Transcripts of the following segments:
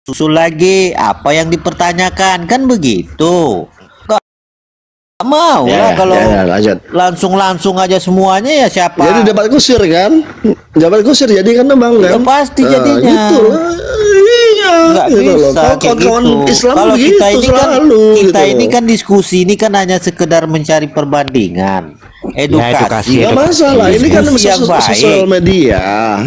susul lagi apa yang dipertanyakan, kan begitu. Nggak mau lah kalau lanjut. langsung aja semuanya, ya siapa? Jadi debat kusir kan? Debat kusir jadi kan bang kan? Ya pasti jadinya. Gitu lah. Iya. Nggak gitu bisa loh. kayak Kawan-kawan gitu. Islam Kalau begitu kita ini kan selalu. kita gitu ini loh. kan diskusi ini kan hanya sekedar mencari perbandingan, edukasi. Nggak masalah, ini kan Diskusi yang sosial baik. media.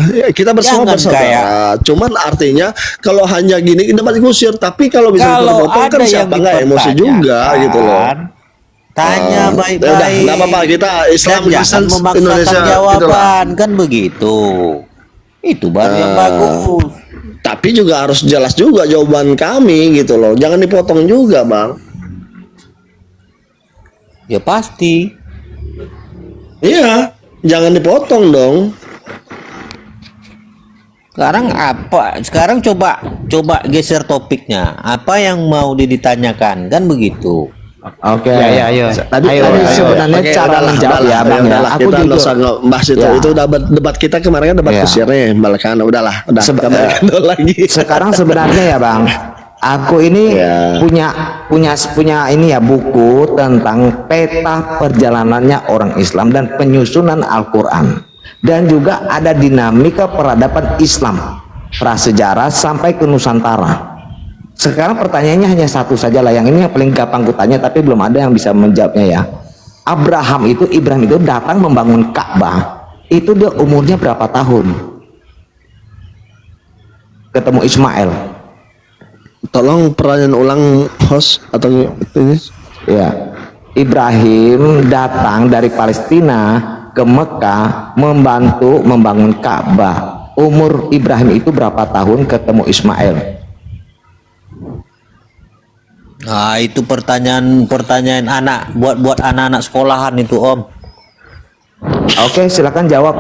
Ya, kita bersama Jangan bersaudara. Cuman artinya kalau hanya gini debat kusir, tapi kalau bisa Kalau terpotong kan ada yang siapa nggak emosi juga gitu loh. tanya Ya udah, baik-baik. nggak apa-apa, kita Islam Dan jangan Kristen memaksakan Indonesia gitu lah. jawaban, kan begitu. Itu baru yang bagus. Tapi juga harus jelas juga jawaban kami gitu loh. Jangan dipotong juga, Bang. Ya pasti. Iya, jangan dipotong dong. Sekarang apa? Sekarang coba geser topiknya. Apa yang mau ditanyakan, kan begitu. Oke, Ya, ayo. Tadi sebenarnya Oke, cara udahlah, menjawab ya, Bang ya. udahlah, Aku kita nggak jujur. usah bahas itu. Ya. Itu udah debat kita kemarin kan debat Ya. kusir nih, balikan udah kita balikan dulu lagi. Sekarang sebenarnya ya, Bang, aku ini Ya. punya ini ya, buku tentang peta perjalanannya orang Islam dan penyusunan Al-Qur'an. Dan juga ada dinamika peradaban Islam, prasejarah sampai ke Nusantara. Sekarang pertanyaannya hanya satu saja lah, yang ini yang paling gampang kutanya, tapi belum ada yang bisa menjawabnya ya. Ibrahim itu datang membangun Ka'bah, itu dia umurnya berapa tahun? Ketemu Ismail. Tolong pertanyaan ulang host atau ini. Ya, Ibrahim datang dari Palestina ke Mekah membantu membangun Ka'bah. Umur Ibrahim itu berapa tahun ketemu Ismail? Nah, itu pertanyaan anak buat anak-anak sekolahan itu, Om. Oke, silakan jawab.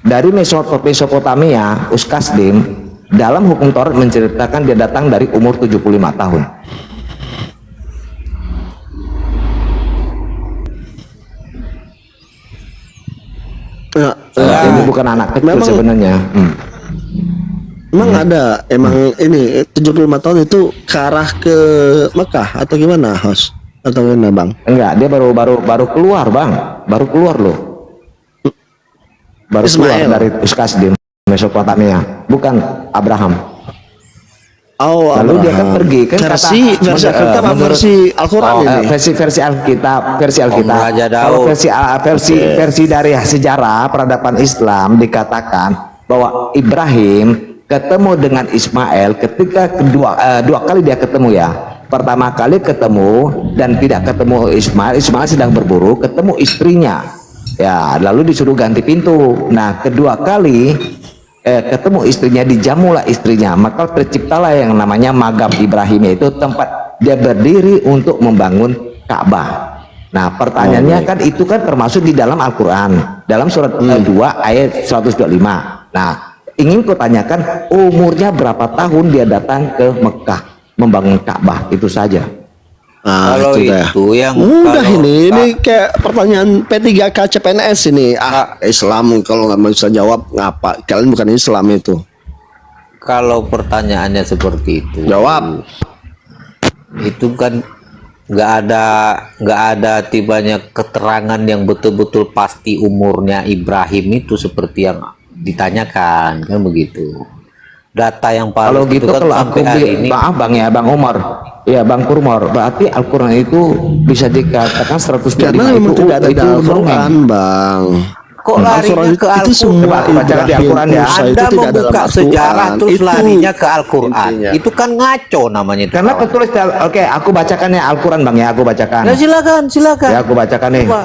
Dari Mesopotamia, Uskasdim dalam hukum Taurat menceritakan dia datang dari umur 75 tahun. Ya, Ini bukan anak kecil Memang- sebenarnya. emang ada ini 75 tahun itu ke arah ke Mekah atau gimana host? Atau gimana Bang? Enggak, dia baru keluar, Bang. Baru keluar loh. Baru keluar Ismail. dari Uskasdim, Mesopotamia, bukan Abraham. Oh, Lalu dia kan Abraham. pergi kan versi Alkitab apa versi Al-Qur'an ini? versi Alkitab. Raja Daud. Kalau versi dari sejarah peradaban Islam dikatakan bahwa Ibrahim ketemu dengan Ismail ketika dua kali dia ketemu ya. Pertama kali ketemu dan tidak ketemu Ismail sedang berburu, ketemu istrinya. Ya, lalu disuruh ganti pintu. Nah, kedua kali ketemu istrinya, dijamulah istrinya, maka terciptalah yang namanya Magam Ibrahim, yaitu tempat dia berdiri untuk membangun Ka'bah. Nah, pertanyaannya kan itu kan termasuk di dalam Al-Qur'an dalam surat 2 ayat 125. Nah, ingin kutanyakan umurnya berapa tahun dia datang ke Mekah membangun Ka'bah, itu saja. Kalau dah. itu yang Udah kalau- ini kayak pertanyaan P3K CPNS ini. Islam kalau nggak bisa jawab ngapa? Kalian bukan Islam itu. kalau pertanyaannya seperti itu, Jawab. itu kan nggak ada tibanya keterangan yang betul-betul pasti umurnya Ibrahim itu seperti yang ditanyakan, kan begitu. Data yang Kalau paling gitu, itu kan kalau aku sampai hari ini maaf Bang ya, Bang Omar, ya Bang Kurmor, berarti Al-Quran itu bisa dikatakan 125 Karena memang tidak ada itu dalam dongeng. Al-Quran, Bang. kok larinya Al-Quran ke itu semua Al-Quran? Baca di Al-Quran ya. Musa itu Anda tidak dalam membuka Al-Quran. sejarah terus Itu larinya ke Al-Quran, intinya. itu kan ngaco namanya itu. Karena tertulis oke, aku bacakan ya Al-Quran Bang ya, aku bacakan. Nah, silakan. Ya, aku bacakan nih. Coba.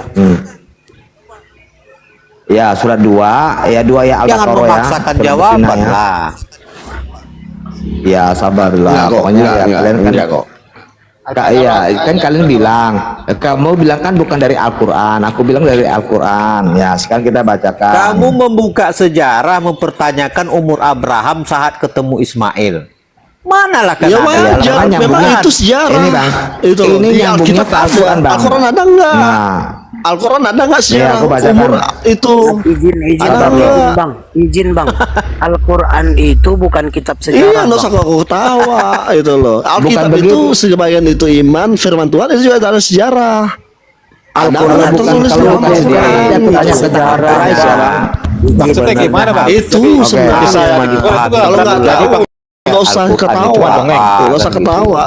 Ya, surat 2, ya 2 ya Jangan Al-Baqarah ya. memaksakan Surat jawaban Betina ya. lah. Ya, sabarlah. Enggak kok, Pokoknya ya, enggak, kalian kan enggak kok. Iya, kan kalian bilang, kamu bilang kan bukan dari Al-Quran, aku bilang dari Al-Quran. Ya, sekarang kita bacakan. Kamu membuka sejarah mempertanyakan umur Abraham saat ketemu Ismail. Manalah kan Ya ada wajar, dalam Al-Quran memang Al-Quran. itu sejarah. Ini Bang, Itu ini di nyambungnya Alkitab ke Al-Quran ada. Bang. Al-Quran ada enggak? Nah, Al-Quran ada nggak sejarah aku bacakan. umur itu? Izin Ada bang, nggak? izin bang. Al-Quran itu bukan kitab Iya, sejarah nggak usah bang. kau ketawa itu loh. Alkitab Bukan itu begitu. sebagian itu iman, firman Tuhan itu juga ada sejarah. Ada Al-Quran nggak bukan tertulis kalau dalam bukan Al-Quran? dia tanya Gitu. sejarah, Bang. Maksudnya gimana bang? Itu Oke. sebenarnya Bisa saya gitu. kalau nggak Jadi, tahu Bang, nggak usah Al-Quran itu ketawa, dongeng. nggak usah ketawa.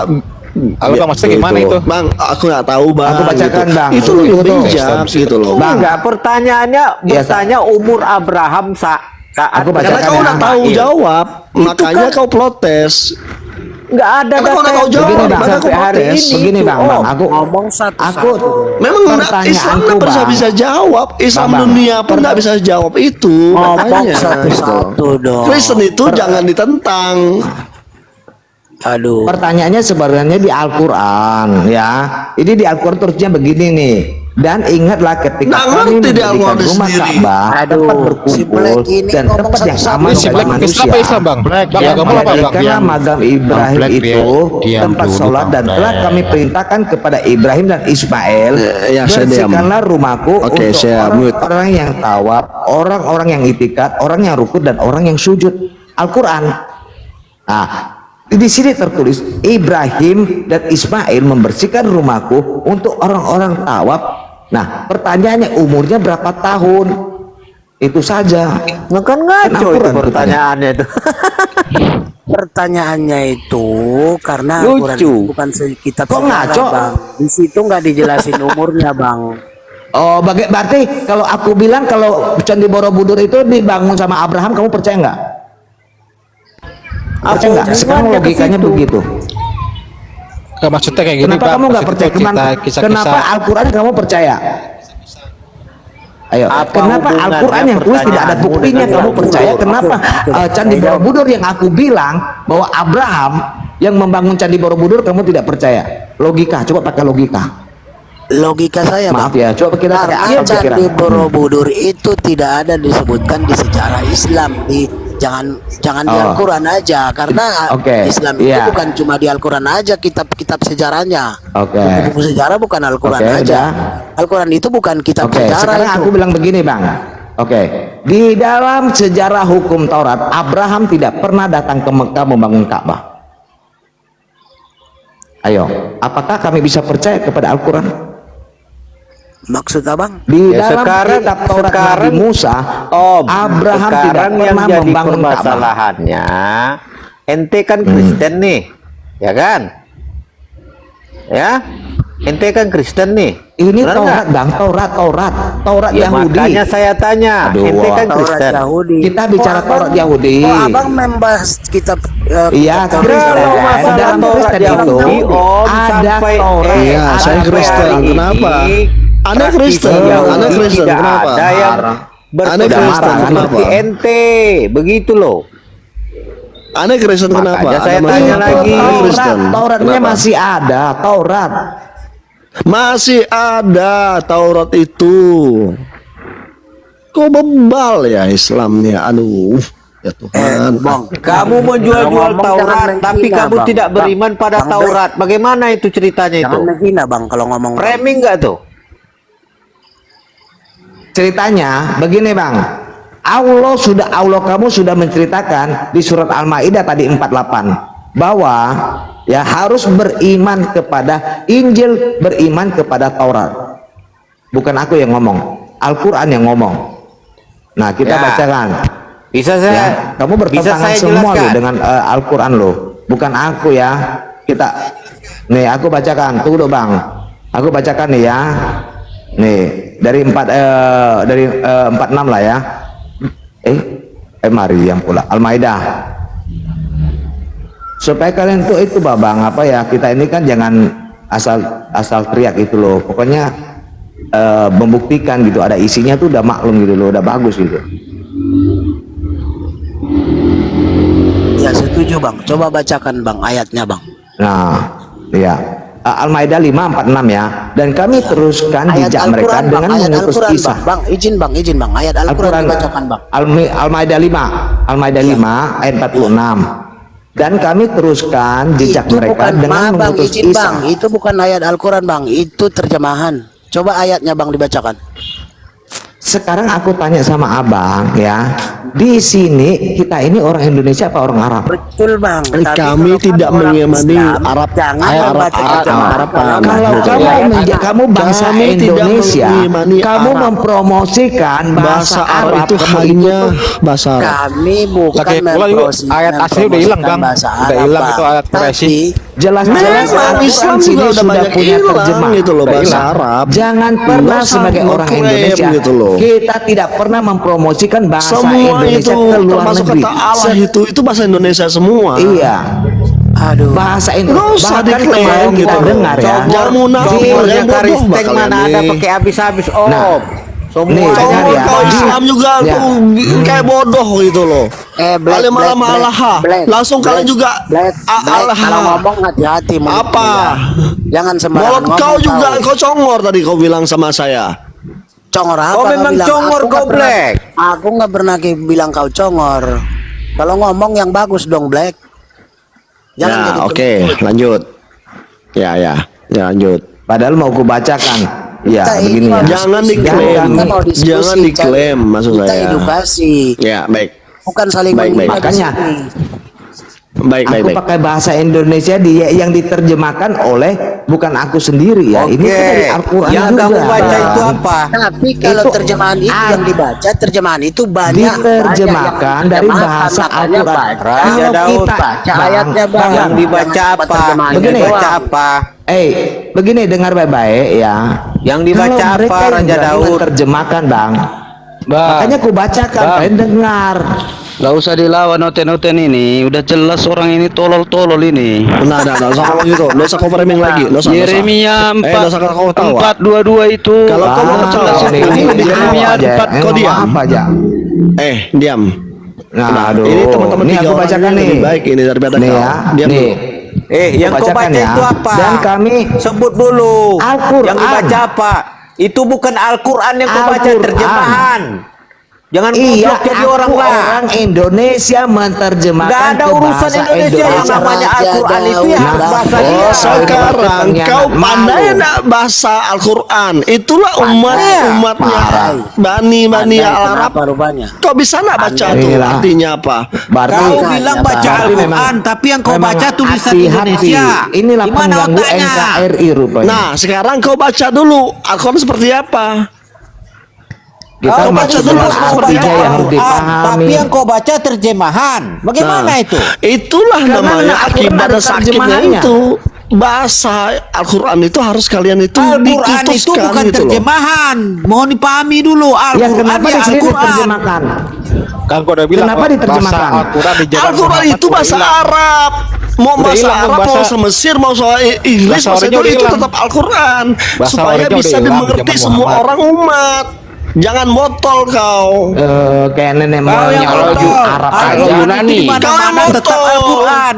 Kalau bang maksudnya gimana itu? Bang, aku nggak tahu bang. Aku bacakan, gitu. Bang. Itu lebih Tunggu. bijak gitu loh. Bang. Enggak, pertanyaannya Iya, bertanya umur Abraham saat Aku bacakan Karena kau ya. udah tahu jawab, makanya kau protes. Enggak ada Karena kau data udah tahu yang jawab, Begini, benar Bang. sampai hari Protes. ini. Begini itu. bang, Oh, aku ngomong satu-satu. aku Memang Islam pertanyaanku nggak bisa bang. bisa jawab, Islam Bang. dunia pun nggak bisa jawab itu. Ngomong Makanya satu-satu dong. Kristen itu jangan ditentang. Aduh. Pertanyaannya sebenarnya di Al-Quran ya. Ini di Al-Quran terusnya begini nih. Dan ingatlah ketika Nggak kami ngerti di mendirikan Al-Quran rumah sendiri. Ka'bah, Aduh, tempat si berkumpul Black ini dan ngomong tempat yang satu-satu. aman Ini si bagi Black manusia. Islam apa Islam bang? Black, Bang dia agama apa bang? Karena magam Ibrahim Black, itu diam tempat dulu, sholat dan Bang telah Black. kami perintahkan kepada Ibrahim dan Ismail, Ya, saya diam. bersihkanlah rumahku Oke, untuk saya mute. orang-orang yang tawaf, orang-orang yang itikat, orang yang rukun dan orang yang sujud. Al-Quran. Nah, di sini tertulis Ibrahim dan Ismail membersihkan rumahku untuk orang-orang tawaf. Nah, pertanyaannya umurnya berapa tahun? Itu saja. Nah, kan ngaco Kenapa itu Quran pertanyaannya itu. Pertanyaannya itu karena Lucu. Al-Quran itu bukan kitab Kok sejarah ngaco? bang. Di situ nggak dijelasin umurnya bang. Oh, berarti kalau aku bilang kalau Candi Borobudur itu dibangun sama Abraham, kamu percaya nggak? Percaya nggak? Sekarang hubungannya ke logikanya situ? begitu. Nggak, maksudnya kayak gini Kenapa bang. kamu nggak Maksudnya percaya? kisah-kisah. Kenapa Al-Quran kamu percaya? Ayo, Apa kenapa hubungannya Al-Quran yang tulis tidak ada pertanyaanmu buktinya dengan kamu Al-Quran? percaya? Kenapa Candi Borobudur yang aku bilang bahwa Abraham yang membangun Candi Borobudur kamu tidak percaya? Logika, coba pakai logika. Logika saya Maaf bang. ya, coba kita pakai Karena akal pikiran. Candi Borobudur itu tidak ada disebutkan di sejarah Islam. Jangan di Oh. Al-Quran aja. Karena Oke, Islam iya. itu bukan cuma di Al-Quran aja kitab-kitab sejarahnya. Oke. Buku sejarah bukan Al-Quran Oke, aja. udah. Al-Quran itu bukan kitab Oke, sejarah sekarang itu. aku bilang begini bang. Oke, di dalam sejarah hukum Taurat, Abraham tidak pernah datang ke Mekah membangun Ka'bah. Ayo, apakah kami bisa percaya kepada Al-Quran? Maksud abang? Di Ya, dalam sekarang- kitab Taurat Nabi sekarang- Musa, Abraham tidak sekarang yang pernah jadi membangun Ka'bah. permasalahannya, ente kan Kristen nih, ya kan? Ya, ente kan Kristen nih. Ini Benar Taurat nggak? bang, Taurat Ya, Yahudi. makanya saya tanya, Aduh, ente kan Taurat Kristen. Yahudi. Kita bicara Taurat Yahudi. Oh, abang membahas kitab Iya, kitab Kristen. Kalau masalah Dalam Taurat Kristen Yahudi, itu Om, ada sampai Taurat. Iya, saya sampai Kristen. hari ini, Kenapa? Anda praktisi Kristen, Yahudi Anda Kristen, tidak kenapa? ada yang Marah. Anda berpendapat Kristen, seperti kenapa? ente, begitu loh. Anda Kristen kenapa? Makanya saya Anda tanya masih- lagi. Anda Kristen. Tauratnya Kenapa? masih ada, Taurat. Masih ada Taurat itu. Kok bebal ya Islamnya? Aduh, ya Tuhan. Bang, Kamu menjual-jual ngomong Taurat, jangan tapi menghina, kamu Bang. tidak beriman pada Bang, Taurat. Bagaimana itu ceritanya itu? Jangan menghina bang kalau ngomong. Framing nggak tuh? Ceritanya begini bang, Allah kamu sudah menceritakan di surat Al-Maidah tadi 48 bahwa ya harus beriman kepada Injil, beriman kepada Taurat. Bukan aku yang ngomong, Al-Quran yang ngomong. Nah kita Ya. bacakan. Bisa Ya, saya? kamu bisa bertentangan saya semua loh jelaskan? dengan Al-Quran loh, bukan aku ya. Nih aku bacakan, tunggu bang, aku bacakan nih ya. Nih dari 46 lah ya. Mari yang pula Al-Maidah. Supaya kalian tuh itu bang apa ya, kita ini kan jangan asal teriak itu loh. Pokoknya membuktikan gitu, ada isinya tuh udah maklum gitu loh, udah bagus gitu. Ya setuju bang. Coba bacakan bang ayatnya bang. Nah, ya. Al-Maidah 5:46 ya. Dan kami teruskan Ayat jejak mereka Al-Quran bang. dengan Ayat mengutus Al-Quran kisah. bang. Bang izin bang. Ayat Al-Quran dibacakan bang. Al-Maidah 5. Al-Maidah 5 ayat 46. Dan kami teruskan jejak Itu mereka bukan dengan bang mengutus izin kisah. bang. Itu bukan ayat Al-Quran bang. Itu terjemahan. Coba ayatnya Bang dibacakan. Sekarang aku tanya sama abang ya, di sini kita ini orang Indonesia apa orang Arab? Betul Bang. Tapi Kami kalau tidak orang mengimani Islam, Arab, jangan Arab, membaca Arab, agama Araban. Kalau Gitu. kamu bangsa Kami tidak Indonesia, mengimani kamu Arab. mempromosikan Bahasa Arab itu kamu hanya itu bahasa Arab. Kami bukan Lagi pula juga ayat asli udah hilang, Bang. bahasa Udah Arab, hilang Bang. itu ayat Quraisy. Tapi jelas-jelas Memang Al-Quran Islam sini juga udah sudah banyak punya hilang terjemah gitu loh, bahasa Ingat, Arab. jangan pernah Nggak usah sebagai orang ngeklaim Indonesia gitu loh. kita tidak pernah mempromosikan bahasa Semua Indonesia itu ke luar termasuk negeri. kata Allah itu bahasa Indonesia semua. Iya, aduh. bahasa Nggak Indonesia. usah Bahkan diklaim kemarin kita gitu. dengar ya, Jangan munafik, Congornya jangan bodoh Karisteng kalian mana ada nih. pakai habis-habis Om. Nah, Semua nih, ada dengar Congor ya. kau Islam juga Ya. tuh kayak bodoh gitu loh. Black, Kalian malah Black, malaha. Black, Langsung kalian Black, juga Black, alah. kalau ngomong hati-hati mulutmu, Apa? ya. Jangan sembarangan Mulut ngomong. kau juga, tahu. kau congor tadi kau bilang sama saya. Congor apa? Oh, kau memang bilang? congor Aku kau, nggak pernah- Black. Aku nggak pernah bilang kau congor. Kalau ngomong yang bagus dong, Black. Jangan Ya, jadi oke, pengikut. lanjut. Ya, lanjut. Padahal mau kubacakan. Ya, Kita begini ini ya. mau Jangan diskusi, diklaim. kita mau diskusi, Jangan diklaim, cari- maksud kita saya. edukasi, Ya, baik. bukan saling Baik, menghina baik. di Makanya, sini. Baik. Aku pakai bahasa Indonesia yang diterjemahkan oleh bukan aku sendiri ya. Oke. Ini kan dari Al-Quran Yang juga. kamu baca itu apa? Tapi kalau Itu terjemahan itu yang dibaca, terjemahan itu banyak Diterjemahkan banyak dari yang bahasa diterjemahkan, Al-Quran. makanya Raja Kalau Daud, kita baca Bang, ayatnya, Bang. Yang dibaca Jangan apa? terjemahannya Yang Begini. dibaca doang. apa? begini dengar baik-baik ya. Yang dibaca Kalau mereka apa, yang Raja berani Daud? menerjemahkan Bang. Bang. Makanya aku bacakan, Bang. kalian dengar. Gak usah dilawan noten-noten ini, udah jelas orang ini tolol-tolol ini. Nah, nggak usah ngomong gitu. Nggak usah kau framing lagi. Nggak usah. Yeremia nggak usah kau tawa. 4:22 itu. Kalau kau mau ketawa, ini Yeremia apa aja? 4. Kau diam. Apa aja? Diam. Nah, aduh. Ini teman-teman Ini tiga aku orang bacakan ini nih. lebih baik ini daripada Nih kau. ya. Diam Nih. dulu. Yang kau Bacakan baca ya. itu apa? Dan kami Sebut dulu. Al-Quran. Yang dibaca apa? Itu bukan Al-Quran yang kau baca, Al-Quran. terjemahan. Jangan Iya, goblok jadi aku orang lah. orang Indonesia menerjemahkan Nggak ada ke urusan bahasa Indonesia yang namanya Raja Al-Quran itu ya harus Daud. bahasa Oh, dia. sekarang kau pandai Malu. nak bahasa Al-Quran. Itulah umatnya Pandai. Bani Pandai, Arab. kenapa rupanya? Kau bisa nak baca Pandai. tuh Inilah. artinya apa? Berarti Kau Makanya, bilang Bang. baca Berarti Al-Quran, memang- tapi yang kau memang baca tulisan hati-hati. Indonesia. Inilah Gimana pengganggu otaknya? NKRI rupanya. Nah, sekarang kau baca dulu Al-Quran seperti apa? Kita Kau baca maksud dulu dengan kau artinya baca yang harus Al-Quran, dipahami. tapi yang kau baca terjemahan. Bagaimana Nah, itu? Itulah Karena namanya Al-Quran akibat ada sakitnya terjemahannya. itu. Bahasa Al-Quran itu harus kalian itu Al-Quran itu dikutuskan bukan gitu loh. terjemahan. Mohon dipahami dulu. Ya Al-Quran kenapa ya di sini Al-Quran. diterjemahkan? Kan kau udah bilang Kenapa Pak, diterjemahkan? bahasa Al-Quran di zaman Al-Quran Muhammad itu udah bahasa hilang. Arab. Mau Udah bahasa hilang, Arab, mau bahasa- bahasa Mesir, mau bahasa Inggris, bahasa bahasa orangnya udah itu hilang. tetap Al-Quran. Bahasa Supaya orangnya bisa udah hilang dimengerti zaman semua Muhammad. orang umat. Jangan botol kau. Kayak nenek Kau yang moyangnya orang kotor. Arab Al-Quran aja. itu Yunani. di mana-mana Kau yang tetap kotor. Al-Quran.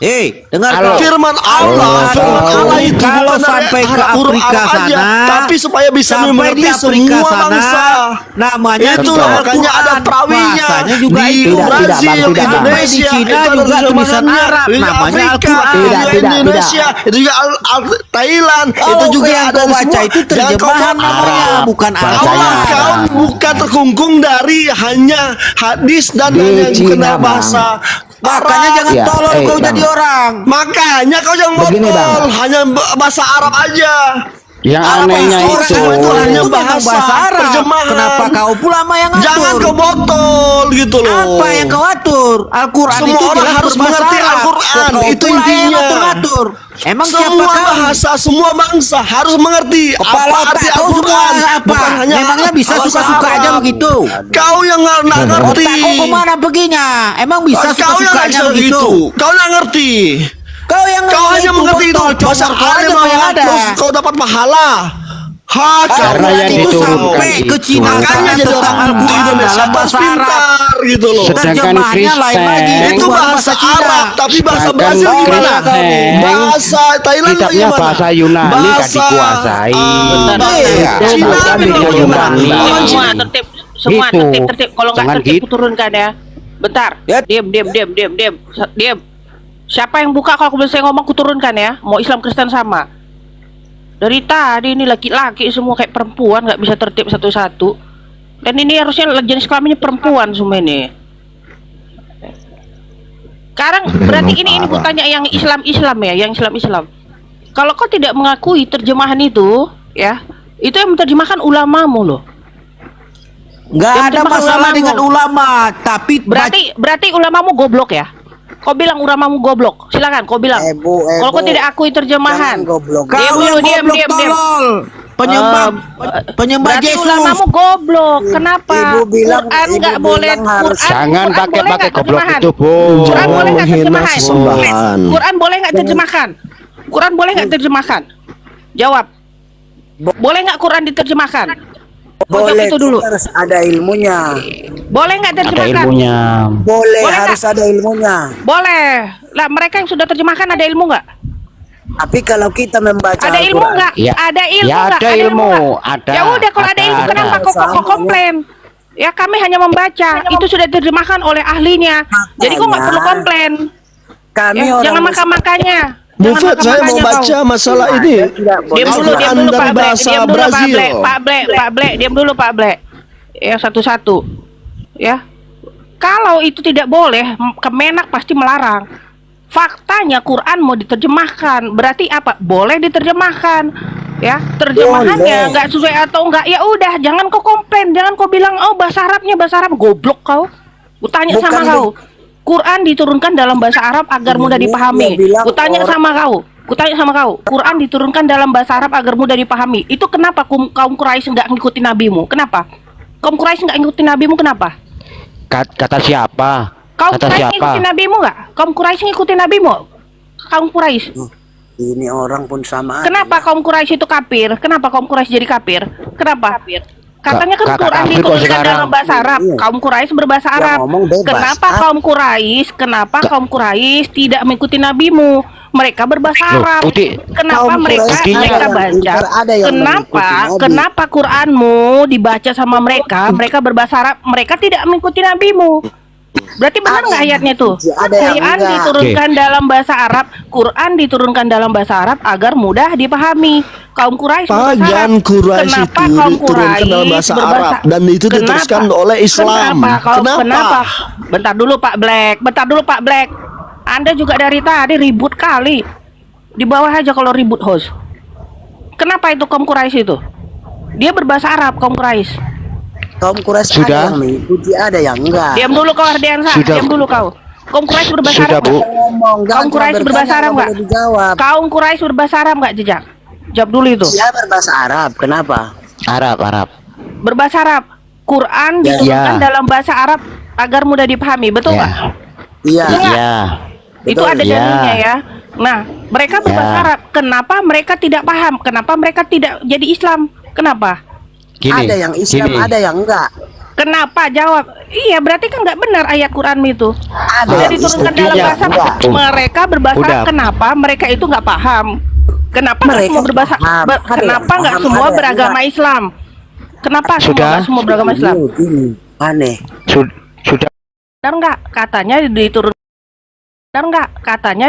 Dengar kau. Firman Allah, firman Allah itu Kalau bukan dari sampai ke huruf Afrika Arab aja, sana, tapi supaya bisa sampai dimengerti di Afrika semua sana, bangsa. namanya Itu juga makanya ada Al-Quran. perawinya Bahasanya juga di itu. Brazil, Tidak, tidak. Indonesia, Sampai di Cina itu ada juga tulisan terjemahannya. Arab, Di namanya Afrika, Al-Quran. di Tidak, Indonesia, itu juga Thailand, itu Kalau juga yang ada kau di baca semua. itu Jangan kau terjemahan namanya, Arab. bukan Bahasanya Allah, kau Arab. bukan terkungkung dari hanya hadis dan Di hanya Cina, kenal Bang. bahasa. Makanya Arab. jangan Ya, tolol kau Bang. jadi orang. Makanya kau jangan Begini, botol, Bang. hanya bahasa Arab aja. Yang Apa anehnya orang itu, itu hanya memang bahasa, Arab. terjemahan. Kenapa kau pula sama yang ngatur? Jangan kau botol gitu loh. Apa yang kau atur? Al-Quran Semua itu orang jelas harus berbahasa mengerti Arab. Al-Quran, Kau itu pula yang intinya. ngatur-ngatur. Emang siapa Semua kau? bahasa, semua bangsa harus mengerti Kepala apa otak arti kau semua Al-Quran. apa? Bukan hanya Memangnya bisa bahasa suka-suka Arab. aja begitu? Kau yang nggak ngerti. Otak kau kemana perginya? Emang bisa Kau yang nggak suka-sukanya bisa begitu? gitu. Kau nggak ngerti. Kau yang Kau hanya mengerti itu bahasa Arab yang ada. terus kau dapat pahala. Ha, Karena Al-Quran yang itu diturunkan sampai ke itu. Cina makanya sana jadi tentang orang di Al-Quran Indonesia dalam harus bahasa Arab. pintar gitu loh. Sedangkan Terjemahannya lain Kristen, lagi. Itu bukan bahasa Cina. Arab, tapi bahasa Sedangkan Brazil gimana? Kristen, Bahasa Thailand kitabnya bagaimana? bahasa Yunani gak Bahasa, dikuasai. Iya. Itu Cina bukan bilang dengan Yunani. Orang Semua Cina. tertib, semua Gitu. tertib. Kalau nggak Jangan tertib, gitu. kuturunkan ya. Bentar. Ya. Diam. Siapa yang buka kalau saya ngomong kuturunkan ya? Mau Islam Kristen sama. Dari tadi ini laki-laki semua kayak perempuan, nggak bisa tertib satu-satu. Dan ini harusnya jenis kelaminnya perempuan semua ini. Sekarang berarti ini ku tanya yang Islam ya, yang Islam. Kalau kau tidak mengakui terjemahan itu, ya, itu yang menerjemahkan ulamamu loh. Nggak Yang ada terjemahkan masalah ulamamu. dengan ulama, tapi Berarti ulamamu goblok ya? Kau bilang ulamamu goblok. Silakan kau bilang. Kalau kau tidak akui terjemahan. jangan goblok. Diam Kau dulu, yang diam, goblok diam, diam. tolol. Penyembah Berarti Yesus. ulamamu goblok. Kenapa? Ibu bilang- Quran ibu nggak boleh. bilang harus- Jangan Quran pakai boleh nggak goblok terjemahan? itu, Bu. Quran Jangan boleh nggak menghina terjemahan? sesembahan. Quran boleh nggak terjemahkan? Quran boleh nggak terjemahkan? Jawab. Boleh nggak Quran diterjemahkan? Jawab Boleh, itu dulu. harus ada ilmunya. Boleh nggak Ada terjemahkan? ilmunya. Boleh, Boleh harus ada ilmunya. Boleh. Lah mereka yang sudah terjemahkan ada ilmu nggak? Tapi kalau kita membaca Ada ilmu Al-Quran, nggak? Ya. Ada ilmu Ya, nggak? ada ilmu. nggak? Ada. Ya udah kalau ada Ada, ilmu kenapa ada. kok komplain? Ya kami hanya membaca. Itu sudah diterjemahkan oleh ahlinya. Jadi kok nggak perlu komplain. kami Ya, orang jangan Muslim makan-makannya. Buffet, saya mau makan-makannya baca kau. masalah ini. tidak boleh. Diam dulu, Al-Quran dari Pak Blek. bahasa Diam dulu, Brazil. Pak Blek. Diam dulu, Pak Blek. Ya, satu-satu. Ya. Kalau itu tidak boleh, Kemenak pasti melarang. Faktanya Quran mau diterjemahkan, berarti apa? Boleh diterjemahkan. Ya, terjemahannya Boleh. nggak sesuai atau enggak, ya udah, jangan kau komplain, jangan kau bilang oh bahasa Arabnya bahasa Arab, goblok kau. Kutanya Bukan sama kau. Quran diturunkan dalam bahasa Arab agar mudah Dia dipahami. bilang Kutanya sama kau. Quran diturunkan dalam bahasa Arab agar mudah dipahami. Itu kenapa kaum Quraisy nggak ngikutin nabimu? Kenapa? Kaum Quraisy nggak ngikutin nabimu kenapa? Kata siapa? Kaum Kata Quraisy siapa? ngikutin nabimu nggak? Kaum Quraisy ngikutin nabimu? Kaum Quraisy. Ini orang pun sama. Kenapa kaum Quraisy itu kafir? Kenapa kaum Quraisy jadi kafir? Kenapa? Katanya kan Kakak Quran kafir kok diturunkan sekarang. dalam bahasa Arab. Iya. Kaum Quraisy berbahasa Yang Arab. ngomong bebas. Kenapa kaum Quraisy tidak mengikuti nabimu? Mereka berbahasa Loh, Arab. Putih. Kenapa Kaum mereka Quraisy mereka ada yang baca? pintar, ada yang Kenapa? mengikuti Nabi. Kenapa Quranmu dibaca sama mereka? Mereka berbahasa Arab. Mereka tidak mengikuti nabimu. Berarti benar nggak ayatnya tuh? Ada yang Quran enggak. diturunkan dalam bahasa Arab. Quran diturunkan dalam bahasa Arab agar mudah dipahami. Kaum Quraisy berbahasa Pagan Arab. Quraisy Kenapa itu kaum diturunkan dalam Quraisy bahasa berbahasa- Arab dan itu diteruskan oleh Islam. Kenapa? Bentar dulu Pak Black. Anda juga dari tadi ribut kali. Di bawah aja kalau ribut host. Kenapa itu kaum Quraisy itu? Dia berbahasa Arab kaum Quraisy. Kaum Quraisy Sudah. ada yang mengikuti, ada yang enggak. Diam dulu kau Ardiansa, Sudah, diam dulu kau. Kaum Quraisy berbahasa Sudah, Arab Bu. nggak? Ngomong, Kaum Quraisy berbahasa Arab nggak? Dijawab. Kaum Quraisy berbahasa Arab nggak, Jejak? Jawab dulu itu. Dia berbahasa Arab. Kenapa? Arab. Berbahasa Arab. Quran Ya. diturunkan Ya. dalam bahasa Arab agar mudah dipahami, betul nggak? Iya. Iya. Itu Betul. ada Ya. dalilnya ya. Nah, mereka berbahasa Ya. Arab. Kenapa mereka tidak paham? Kenapa mereka tidak jadi Islam? Kenapa? Gini. Ada yang Islam, gini. ada yang enggak. Kenapa? Jawab. Iya, berarti kan nggak benar ayat Quran itu. Ada Tidak yang diturunkan Islam. dalam Iya, bahasa Arab. udah. Mereka berbahasa Udah. Arab. Kenapa? Mereka itu nggak paham. Kenapa nggak Mereka semua berbahasa? paham. Ada yang Kenapa nggak paham, semua ada yang beragama enggak. Islam? Kenapa Sudah. nggak semua beragama Islam? Ini aneh. Sudah. Benar nggak? Katanya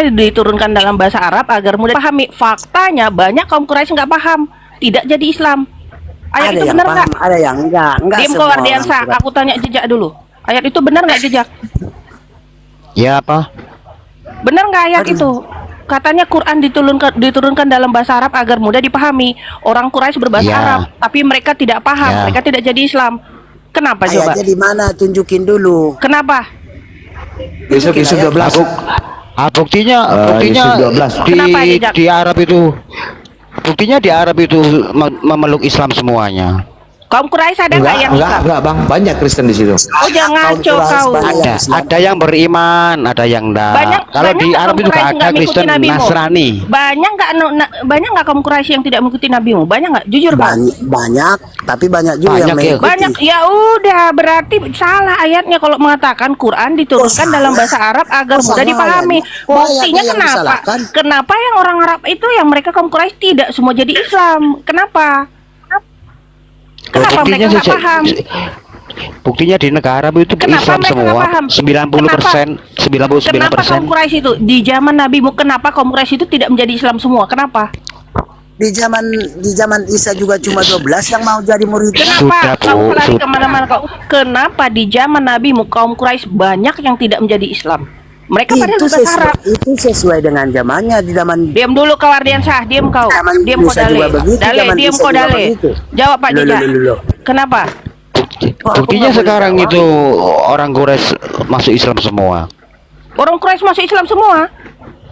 diturunkan dalam bahasa Arab agar mudah dipahami. Faktanya banyak kaum Quraisy nggak paham, tidak jadi Islam. Ayat Ada itu yang benar paham, nggak? ada yang enggak. Enggak Diam kau semua Ardiansa, orang aku tanya Jejak dulu. Ayat itu benar nggak Jejak? Ya apa? Benar nggak ayat itu? Katanya Quran diturunkan dalam bahasa Arab agar mudah dipahami. Orang Quraisy berbahasa Ya. Arab, tapi mereka tidak paham, Ya. mereka tidak jadi Islam. Kenapa coba? Ayatnya di mana? Tunjukin dulu. Kenapa? Yusuf 12. Buktinya Yusuf 12. Kenapa, Jejak? di Arab itu. Buktinya di Arab itu memeluk Islam semuanya. Kaum Quraisy ada nggak yang Islam? enggak, Bang. Banyak Kristen di situ. Oh jangan Kaum ngaco Quraisy kau. banyak. Ada yang beriman, ada yang enggak. Kalau Banyak di nggak Arab kaum itu Quraisy nggak nggak ada mengikuti Kristen nabimu? Nasrani. Banyak nggak kaum Quraisy yang tidak mengikuti nabimu? Banyak nggak? Jujur bang. Banyak, tapi banyak juga Banyak, yang ya. mengikuti. Banyak. Ya udah, berarti salah ayatnya kalau mengatakan Quran diturunkan salah? dalam bahasa Arab agar Oh, mudah salah dipahami. ayatnya. Oh, Buktinya ayatnya yang kenapa? disalahkan. Kenapa yang orang Arab itu yang mereka kaum Quraisy tidak semua jadi Islam? Kenapa? Kenapa mereka nggak paham? Buktinya di negara itu Kenapa Islam mereka semua. nggak paham? 90%, 99%. Kenapa kaum Quraisy itu di zaman Nabimu? Kenapa kaum Quraisy itu tidak menjadi Islam semua? Kenapa? Di zaman Isa juga cuma 12 yang mau jadi murid. Kenapa Sudah, Bu, kamu lari sudah. kemana-mana kau? Kenapa di zaman Nabi kaum Quraisy banyak yang tidak menjadi Islam? Mereka pada Itu berbahasa Arab. itu sesuai dengan zamannya di zaman Diam dulu kau Ardiansyah, diam kau. Zaman Diam kau Isa Dale. juga begitu, Dale, zaman diam Isa kau juga Dale. begitu. Jawab Pak Loh, Dija. loh, loh, loh. Kenapa? Buktinya sekarang itu orang Quraisy masuk Islam semua. Orang Quraisy masuk Islam semua.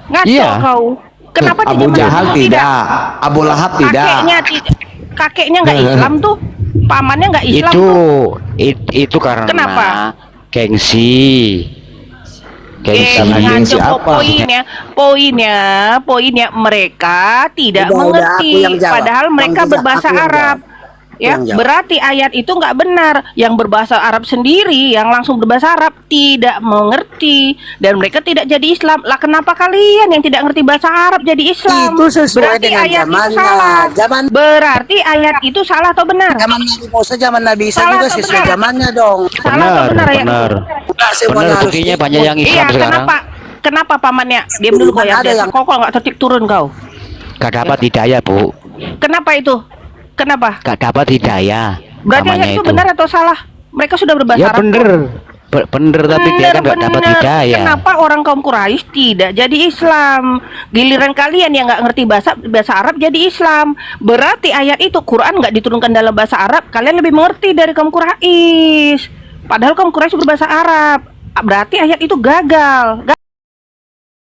Ngaco Iya. kau. Kenapa di Abu zaman Jahal Nabi tidak, Abu Lahab tidak. Kakeknya nggak Islam tuh, pamannya nggak Islam Itu tuh. itu karena Kenapa? gengsi. Gengsi. gengsi ngaco apa? poinnya mereka tidak Udah, mengerti, aku yang jawab. padahal mereka Bang Jeza, berbahasa aku yang Arab. jawab. Ya, Yang jawab. berarti ayat itu nggak benar. Yang berbahasa Arab sendiri, yang langsung berbahasa Arab tidak mengerti dan mereka tidak jadi Islam. Lah kenapa kalian yang tidak ngerti bahasa Arab jadi Islam? Itu sesuai berarti dengan ayat itu zamannya. salah. Berarti ayat itu salah atau benar? Zaman Nabi Musa, zaman Nabi Isa Salah juga atau sesuai benar? zamannya dong. Salah atau benar ayat itu? benar. Enggak semuanya Benar, harus buktinya ikut. banyak yang Islam Iya, sekarang. kenapa pamannya? Diam dulu kau ya. Ada yang- Kau nggak tertib turun kau. Gak dapat hidayah, Bu. Kenapa itu? Kenapa? Gak dapat hidayah. Berarti namanya ayat itu benar atau salah? Mereka sudah berbahasa Ya Arab. bener. Bener, tapi dia kan gak dapat Bener. hidayah. Kenapa orang kaum Quraisy tidak jadi Islam? Giliran kalian yang nggak ngerti bahasa Arab jadi Islam. Berarti ayat itu Quran nggak diturunkan dalam bahasa Arab. Kalian lebih mengerti dari kaum Quraisy. Padahal kaum Quraisy berbahasa Arab. Berarti ayat itu gagal.